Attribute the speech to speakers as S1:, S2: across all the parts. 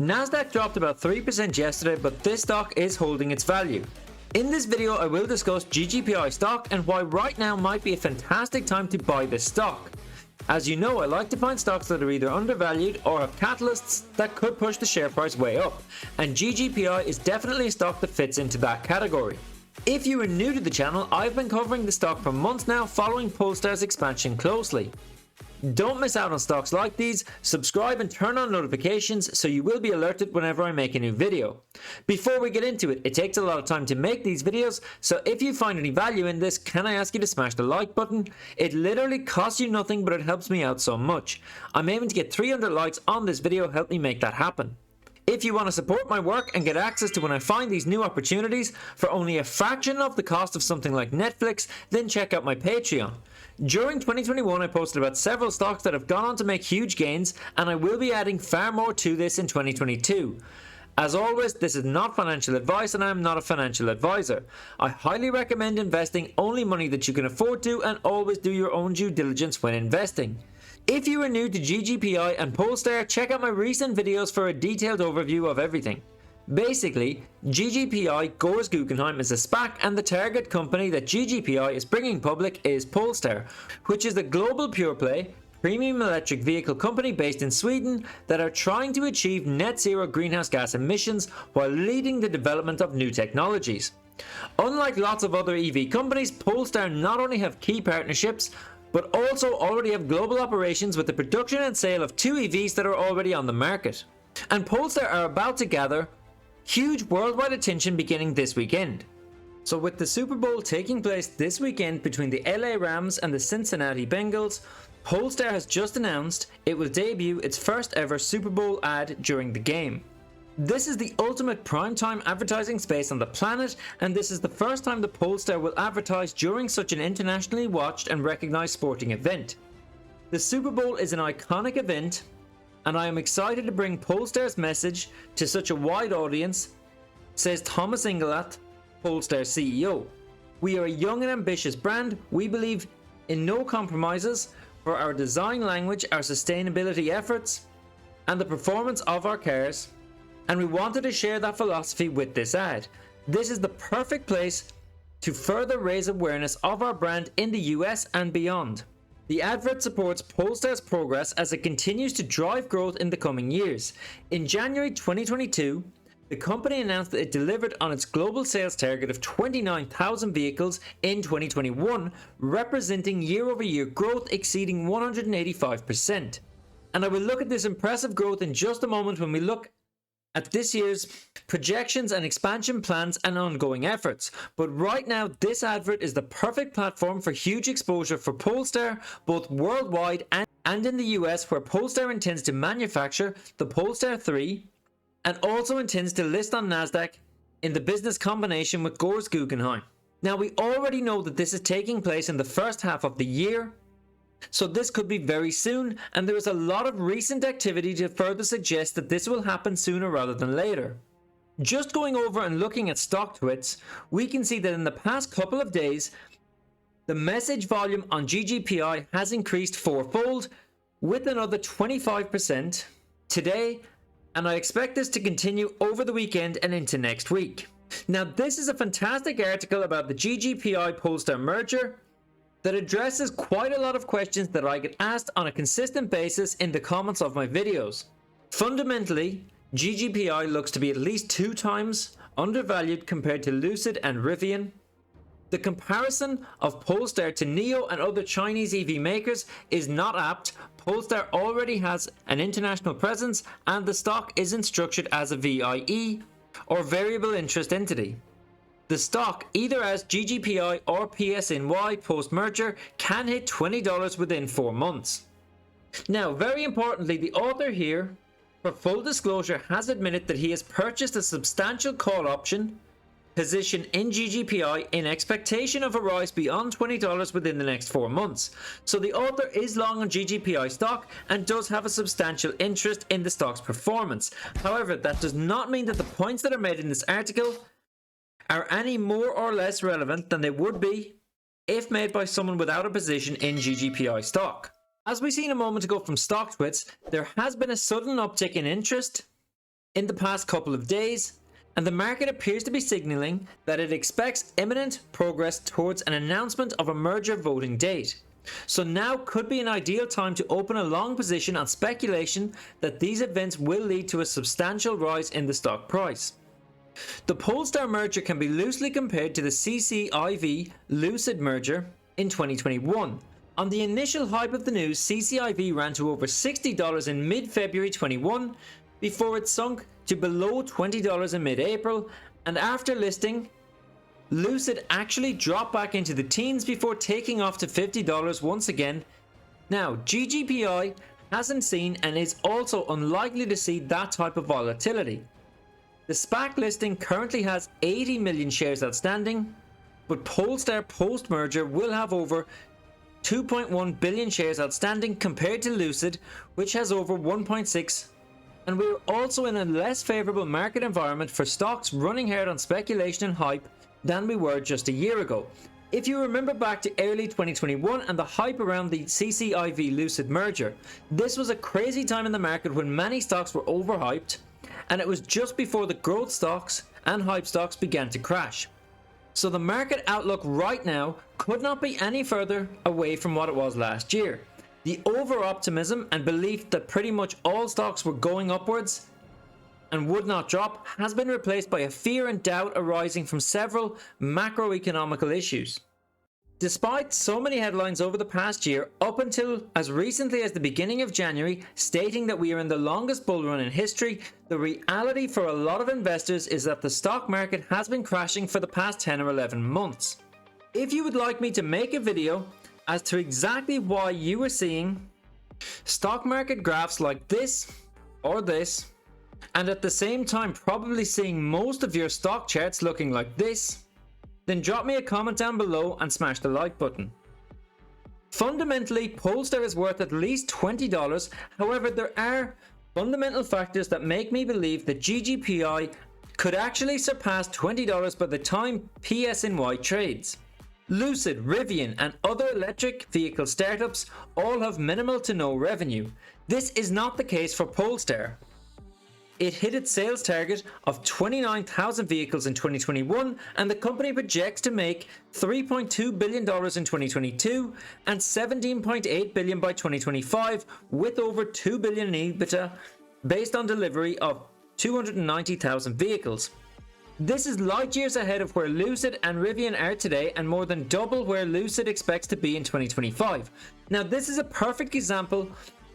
S1: Nasdaq dropped about 3% yesterday, but this stock is holding its value. In this video, I will discuss GGPI stock and why right now might be a fantastic time to buy this stock. As you know, I like to find stocks that are either undervalued or have catalysts that could push the share price way up, and GGPI is definitely a stock that fits into that category. If you are new to the channel, I've been covering the stock for months now, following Polestar's expansion closely. Don't miss out on stocks like these, subscribe and turn on notifications so you will be alerted whenever I make a new video. Before we get into it, it takes a lot of time to make these videos, so if you find any value in this, can I ask you to smash the like button? It literally costs you nothing, but it helps me out so much. I'm aiming to get 300 likes on this video. Help me make that happen. If you want to support my work and get access to when I find these new opportunities for only a fraction of the cost of something like Netflix, then check out my Patreon. During 2021, I posted about several stocks that have gone on to make huge gains, and I will be adding far more to this in 2022. As always, this is not financial advice and I am not a financial advisor. I highly recommend investing only money that you can afford to, and always do your own due diligence when investing. If you are new to GGPI and Polestar, check out my recent videos for a detailed overview of everything. Basically, GGPI Gores Guggenheim is a SPAC, and the target company that GGPI is bringing public is Polestar, which is a global pure play premium electric vehicle company based in Sweden that are trying to achieve net zero greenhouse gas emissions while leading the development of new technologies. Unlike lots of other EV companies, Polestar not only have key partnerships, but also already have global operations with the production and sale of 2 EVs that are already on the market. And Polestar are about to gather huge worldwide attention beginning this weekend. So with the Super Bowl taking place this weekend between the LA Rams and the Cincinnati Bengals, Polestar has just announced it will debut its first ever Super Bowl ad during the game. This is the ultimate primetime advertising space on the planet, and this is the first time that Polestar will advertise during such an internationally watched and recognized sporting event. The Super Bowl is an iconic event, and I am excited to bring Polestar's message to such a wide audience, says Thomas Ingelath, Polestar CEO. We are a young and ambitious brand. We believe in no compromises for our design language, our sustainability efforts, and the performance of our cars, and we wanted to share that philosophy with this ad. This is the perfect place to further raise awareness of our brand in the US and beyond. The advert supports Polestar's progress as it continues to drive growth in the coming years. In January 2022, the company announced that it delivered on its global sales target of 29,000 vehicles in 2021, representing year-over-year growth exceeding 185%. And I will look at this impressive growth in just a moment when we look at this year's projections and expansion plans and ongoing efforts. But right now, this advert is the perfect platform for huge exposure for Polestar, both worldwide and in the US, where Polestar intends to manufacture the Polestar 3 and also intends to list on Nasdaq in the business combination with Gores Guggenheim. Now, we already know that this is taking place in the first half of the year, so this could be very soon, and there is a lot of recent activity to further suggest that this will happen sooner rather than later. Just going over and looking at stock tweets, we can see that in the past couple of days, the message volume on GGPI has increased fourfold, with another 25% today, and I expect this to continue over the weekend and into next week. Now, this is a fantastic article about the GGPI Polestar merger that addresses quite a lot of questions that I get asked on a consistent basis in the comments of my videos. Fundamentally, GGPI looks to be at least 2 times undervalued compared to Lucid and Rivian. The comparison of Polestar to NIO and other Chinese EV makers is not apt. Polestar already has an international presence, and the stock isn't structured as a VIE or variable interest entity. The stock, either as GGPI or PSNY post-merger, can hit $20 within 4 months. Now, very importantly, the author here, for full disclosure, has admitted that he has purchased a substantial call option position in GGPI in expectation of a rise beyond $20 within the next 4 months. So the author is long on GGPI stock and does have a substantial interest in the stock's performance. However, that does not mean that the points that are made in this article are any more or less relevant than they would be if made by someone without a position in GGPI stock. As we seen a moment ago from stock tweets, there has been a sudden uptick in interest in the past couple of days, and the market appears to be signaling that it expects imminent progress towards an announcement of a merger voting date. So now could be an ideal time to open a long position on speculation that these events will lead to a substantial rise in the stock price. The Polestar merger can be loosely compared to the CCIV Lucid merger in 2021. On the initial hype of the news, CCIV ran to over $60 in mid-February 21 before it sunk to below $20 in mid-April, and after listing, Lucid actually dropped back into the teens before taking off to $50 once again. Now, GGPI hasn't seen and is also unlikely to see that type of volatility. The SPAC listing currently has 80 million shares outstanding, but Polestar post-merger will have over 2.1 billion shares outstanding compared to Lucid, which has over 1.6, and we're also in a less favourable market environment for stocks running hard on speculation and hype than we were just a year ago. If you remember back to early 2021 and the hype around the CCIV Lucid merger, this was a crazy time in the market when many stocks were overhyped, and it was just before the growth stocks and hype stocks began to crash. So the market outlook right now could not be any further away from what it was last year. The over-optimism and belief that pretty much all stocks were going upwards and would not drop has been replaced by a fear and doubt arising from several macroeconomical issues. Despite so many headlines over the past year, up until as recently as the beginning of January, stating that we are in the longest bull run in history, the reality for a lot of investors is that the stock market has been crashing for the past 10 or 11 months. If you would like me to make a video as to exactly why you are seeing stock market graphs like this or this, and at the same time probably seeing most of your stock charts looking like this, then drop me a comment down below and smash the like button. Fundamentally, Polestar is worth at least $20, however there are fundamental factors that make me believe that GGPI could actually surpass $20 by the time PSNY trades. Lucid, Rivian and other electric vehicle startups all have minimal to no revenue. This is not the case for Polestar. It hit its sales target of 29,000 vehicles in 2021, and the company projects to make $3.2 billion in 2022 and $17.8 billion by 2025, with over $2 billion in EBITDA based on delivery of 290,000 vehicles. This is light years ahead of where Lucid and Rivian are today, and more than double where Lucid expects to be in 2025. Now, this is a perfect example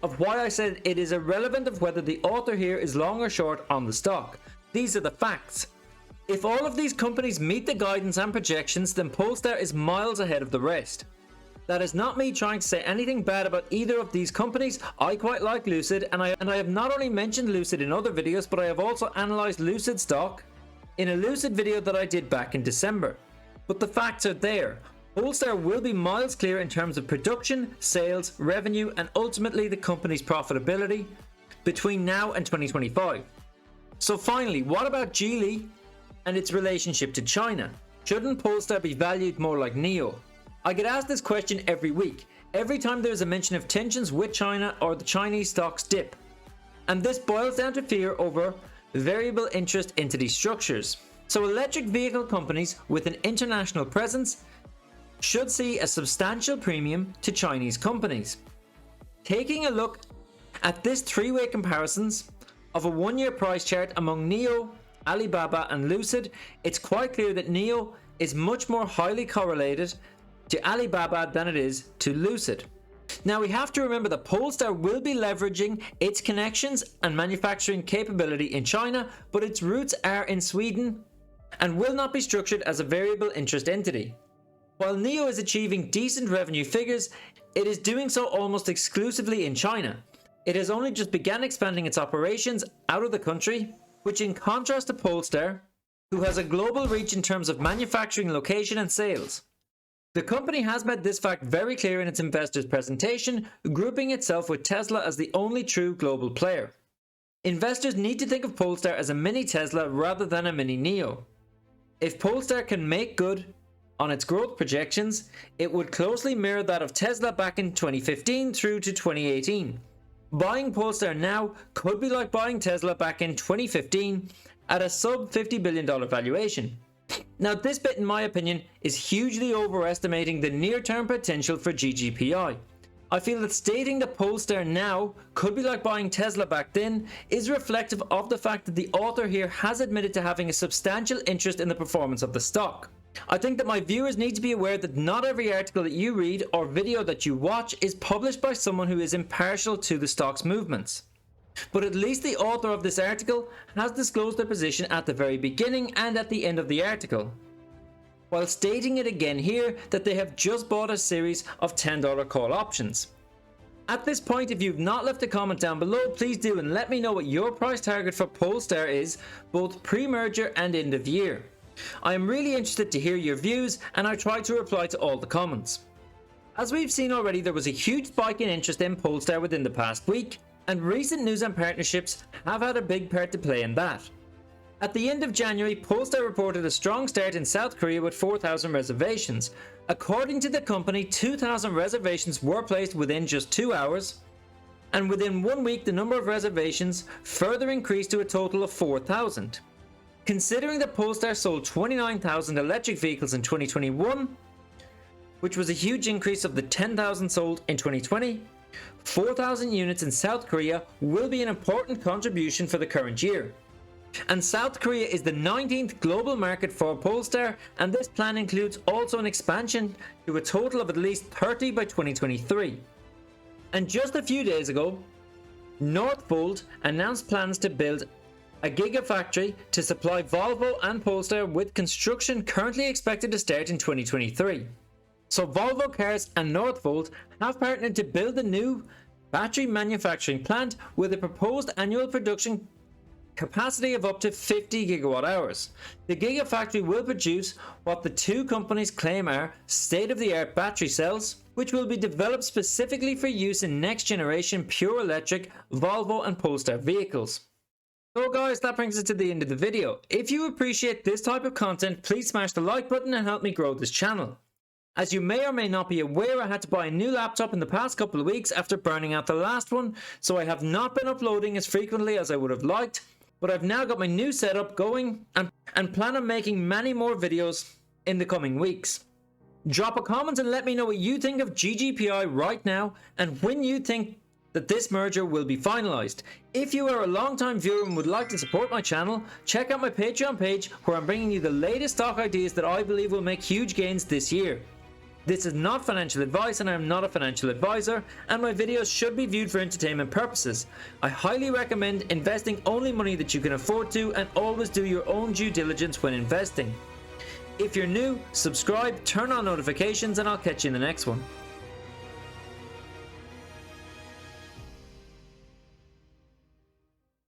S1: of why I said it is irrelevant of whether the author here is long or short on the stock. These are the facts. If all of these companies meet the guidance and projections, then Polestar is miles ahead of the rest. That is not me trying to say anything bad about either of these companies. I quite like Lucid, and I have not only mentioned Lucid in other videos, but I have also analysed Lucid stock in a Lucid video that I did back in December. But the facts are there. Polestar will be miles clear in terms of production, sales, revenue, and ultimately the company's profitability between now and 2025. So finally, what about Geely and its relationship to China? Shouldn't Polestar be valued more like NIO? I get asked this question every week, every time there is a mention of tensions with China or the Chinese stocks dip. And this boils down to fear over variable interest entity structures. So electric vehicle companies with an international presence should see a substantial premium to Chinese companies. Taking a look at this three-way comparisons of a one-year price chart among NIO, Alibaba and Lucid, it's quite clear that NIO is much more highly correlated to Alibaba than it is to Lucid. Now we have to remember that Polestar will be leveraging its connections and manufacturing capability in China, but its roots are in Sweden and will not be structured as a variable interest entity. While NIO is achieving decent revenue figures, it is doing so almost exclusively in China. It has only just begun expanding its operations out of the country, which in contrast to Polestar, who has a global reach in terms of manufacturing location and sales. The company has made this fact very clear in its investors' presentation, grouping itself with Tesla as the only true global player. Investors need to think of Polestar as a mini Tesla rather than a mini NIO. If Polestar can make good on its growth projections, it would closely mirror that of Tesla back in 2015 through to 2018. Buying Polestar now could be like buying Tesla back in 2015 at a sub $50 billion valuation. Now this bit in my opinion is hugely overestimating the near-term potential for GGPI. I feel that stating that Polestar now could be like buying Tesla back then is reflective of the fact that the author here has admitted to having a substantial interest in the performance of the stock. I think that my viewers need to be aware that not every article that you read or video that you watch is published by someone who is impartial to the stock's movements. But at least the author of this article has disclosed their position at the very beginning and at the end of the article, while stating it again here that they have just bought a series of $10 call options. At this point, if you've not left a comment down below, please do and let me know what your price target for Polestar is, both pre-merger and end of year. I am really interested to hear your views and I try to reply to all the comments. As we've seen already, there was a huge spike in interest in Polestar within the past week, and recent news and partnerships have had a big part to play in that. At the end of January, Polestar reported a strong start in South Korea with 4,000 reservations. According to the company, 2,000 reservations were placed within just 2 hours, and within 1 week the number of reservations further increased to a total of 4,000. Considering that Polestar sold 29,000 electric vehicles in 2021, which was a huge increase of the 10,000 sold in 2020, 4,000 units in South Korea will be an important contribution for the current year. And South Korea is the 19th global market for Polestar, and this plan includes also an expansion to a total of at least 30 by 2023. And just a few days ago, Northvolt announced plans to build a gigafactory to supply Volvo and Polestar, with construction currently expected to start in 2023. So Volvo Cars and Northvolt have partnered to build a new battery manufacturing plant with a proposed annual production capacity of up to 50 gigawatt hours. The gigafactory will produce what the two companies claim are state-of-the-art battery cells, which will be developed specifically for use in next-generation pure electric Volvo and Polestar vehicles. So guys, that brings us to the end of the video. If you appreciate this type of content, please smash the like button and help me grow this channel. As you may or may not be aware, I had to buy a new laptop in the past couple of weeks after burning out the last one, so I have not been uploading as frequently as I would have liked, but I've now got my new setup going and plan on making many more videos in the coming weeks. Drop a comment and let me know what you think of GGPI right now and when you think that this merger will be finalized. If you are a long-time viewer and would like to support my channel, check out my Patreon page where I'm bringing you the latest stock ideas that I believe will make huge gains this year. This is not financial advice and I am not a financial advisor, and my videos should be viewed for entertainment purposes. I highly recommend investing only money that you can afford to, and always do your own due diligence when investing. If you're new, subscribe, turn on notifications, and I'll catch you in the next one.